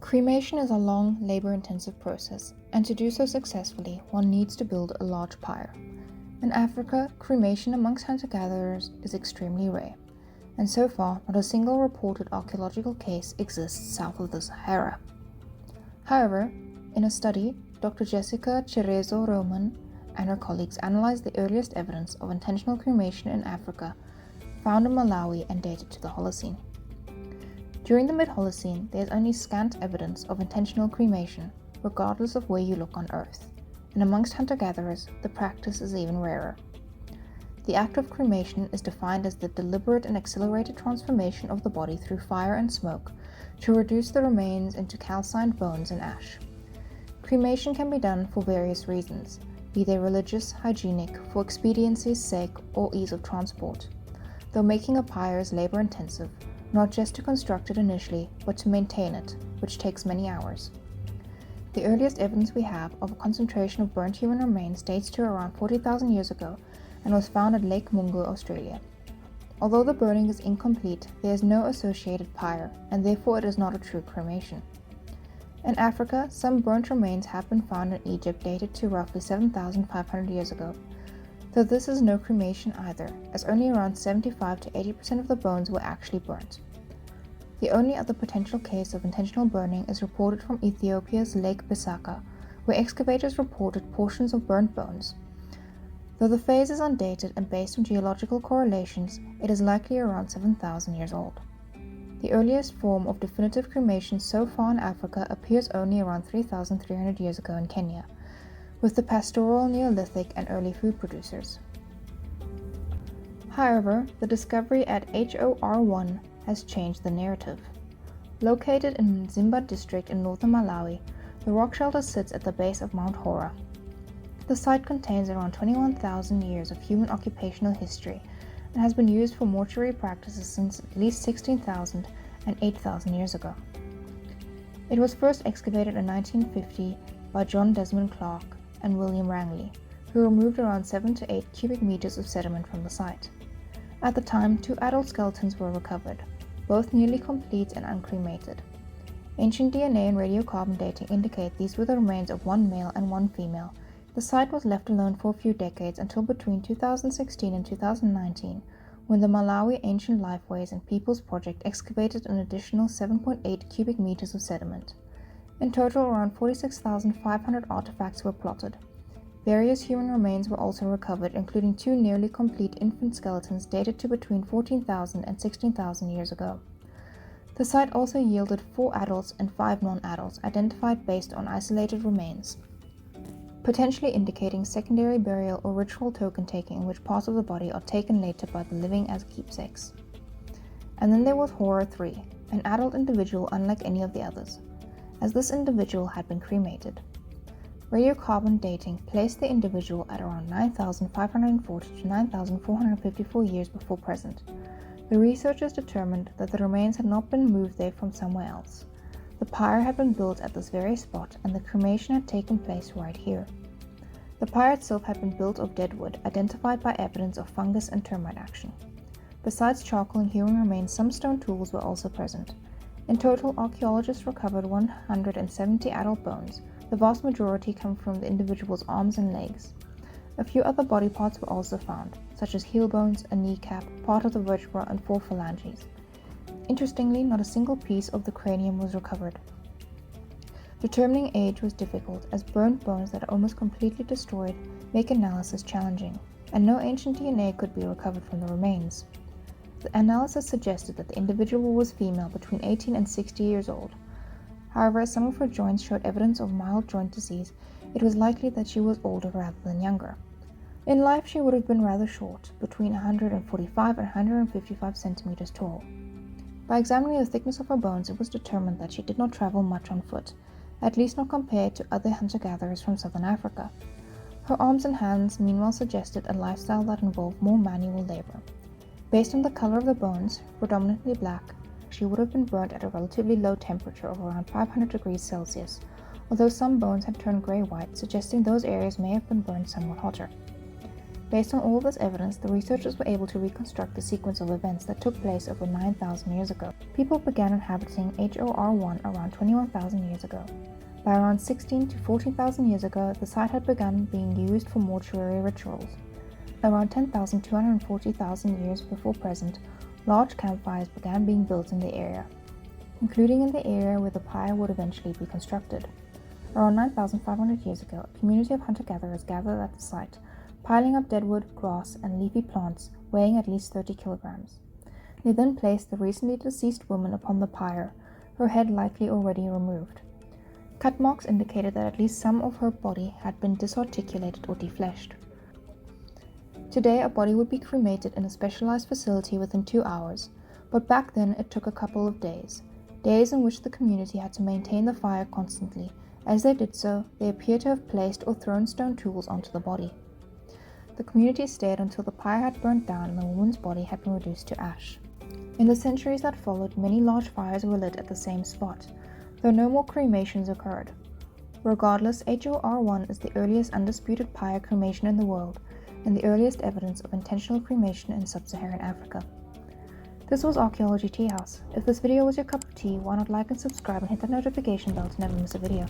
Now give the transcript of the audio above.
Cremation is a long, labor-intensive process, and to do so successfully, one needs to build a large pyre. In Africa, cremation amongst hunter-gatherers is extremely rare, and so far not a single reported archaeological case exists south of the Sahara. However, in a study, Dr. Jessica Cerezo-Román and her colleagues analyzed the earliest evidence of intentional cremation in Africa, found in Malawi and dated to the Holocene. During the mid-Holocene, there is only scant evidence of intentional cremation, regardless of where you look on Earth, and amongst hunter-gatherers, the practice is even rarer. The act of cremation is defined as the deliberate and accelerated transformation of the body through fire and smoke to reduce the remains into calcined bones and ash. Cremation can be done for various reasons, be they religious, hygienic, for expediency's sake, or ease of transport, though making a pyre is labor-intensive, not just to construct it initially, but to maintain it, which takes many hours. The earliest evidence we have of a concentration of burnt human remains dates to around 40,000 years ago and was found at Lake Mungo, Australia. Although the burning is incomplete, there is no associated pyre, and therefore it is not a true cremation. In Africa, some burnt remains have been found in Egypt dated to roughly 7,500 years ago, though this is no cremation either, as only around 75 to 80% of the bones were actually burnt. The only other potential case of intentional burning is reported from Ethiopia's Lake Bisaka, where excavators reported portions of burnt bones. Though the phase is undated and based on geological correlations, it is likely around 7,000 years old. The earliest form of definitive cremation so far in Africa appears only around 3,300 years ago in Kenya, with the pastoral Neolithic and early food producers. However, the discovery at HOR1 has changed the narrative. Located in Mzimba district in northern Malawi, the rock shelter sits at the base of Mount Hora. The site contains around 21,000 years of human occupational history and has been used for mortuary practices since at least 16,000 and 8,000 years ago. It was first excavated in 1950 by John Desmond Clark and William Rangley, who removed around 7 to 8 cubic meters of sediment from the site. At the time, 2 adult skeletons were recovered, both nearly complete and uncremated. Ancient DNA and radiocarbon dating indicate these were the remains of 1 male and 1 female. The site was left alone for a few decades until between 2016 and 2019, when the Malawi Ancient Lifeways and Peoples Project excavated an additional 7.8 cubic meters of sediment. In total, around 46,500 artifacts were plotted. Various human remains were also recovered, including 2 nearly complete infant skeletons dated to between 14,000 and 16,000 years ago. The site also yielded 4 adults and 5 non-adults identified based on isolated remains, potentially indicating secondary burial or ritual token-taking in which parts of the body are taken later by the living as keepsakes. And then there was Horror 3, an adult individual unlike any of the others, as this individual had been cremated. Radiocarbon dating placed the individual at around 9,540 to 9,454 years before present. The researchers determined that the remains had not been moved there from somewhere else. The pyre had been built at this very spot, and the cremation had taken place right here. The pyre itself had been built of dead wood, identified by evidence of fungus and termite action. Besides charcoal and human remains, some stone tools were also present. In total, archaeologists recovered 170 adult bones. The vast majority come from the individual's arms and legs. A few other body parts were also found, such as heel bones, a kneecap, part of the vertebra, and 4 phalanges. Interestingly, not a single piece of the cranium was recovered. Determining age was difficult, as burnt bones that are almost completely destroyed make analysis challenging, and no ancient DNA could be recovered from the remains. The analysis suggested that the individual was female between 18 and 60 years old. However, as some of her joints showed evidence of mild joint disease, it was likely that she was older rather than younger. In life, she would have been rather short, between 145 and 155 centimeters tall. By examining the thickness of her bones, it was determined that she did not travel much on foot, at least not compared to other hunter-gatherers from southern Africa. Her arms and hands meanwhile suggested a lifestyle that involved more manual labor. Based on the color of the bones, predominantly black, she would have been burnt at a relatively low temperature of around 500 degrees Celsius, although some bones had turned gray-white, suggesting those areas may have been burned somewhat hotter. Based on all this evidence, the researchers were able to reconstruct the sequence of events that took place over 9,000 years ago. People began inhabiting HOR1 around 21,000 years ago. By around 16 to 14,000 years ago, the site had begun being used for mortuary rituals. Around 10,000 to 240,000 years before present, large campfires began being built in the area, including in the area where the pyre would eventually be constructed. Around 9,500 years ago, a community of hunter-gatherers gathered at the site, piling up deadwood, grass, and leafy plants weighing at least 30 kilograms. They then placed the recently deceased woman upon the pyre, her head likely already removed. Cut marks indicated that at least some of her body had been disarticulated or defleshed. Today, a body would be cremated in a specialized facility within 2 hours, but back then it took a couple of days in which the community had to maintain the fire constantly. As they did so, they appear to have placed or thrown stone tools onto the body. The community stayed until the pyre had burnt down and the woman's body had been reduced to ash. In the centuries that followed, many large fires were lit at the same spot, though no more cremations occurred. Regardless, HOR1 is the earliest undisputed pyre cremation in the world and the earliest evidence of intentional cremation in sub-Saharan Africa. This was Archaeology Tea House. If this video was your cup of tea, why not like and subscribe and hit that notification bell to never miss a video.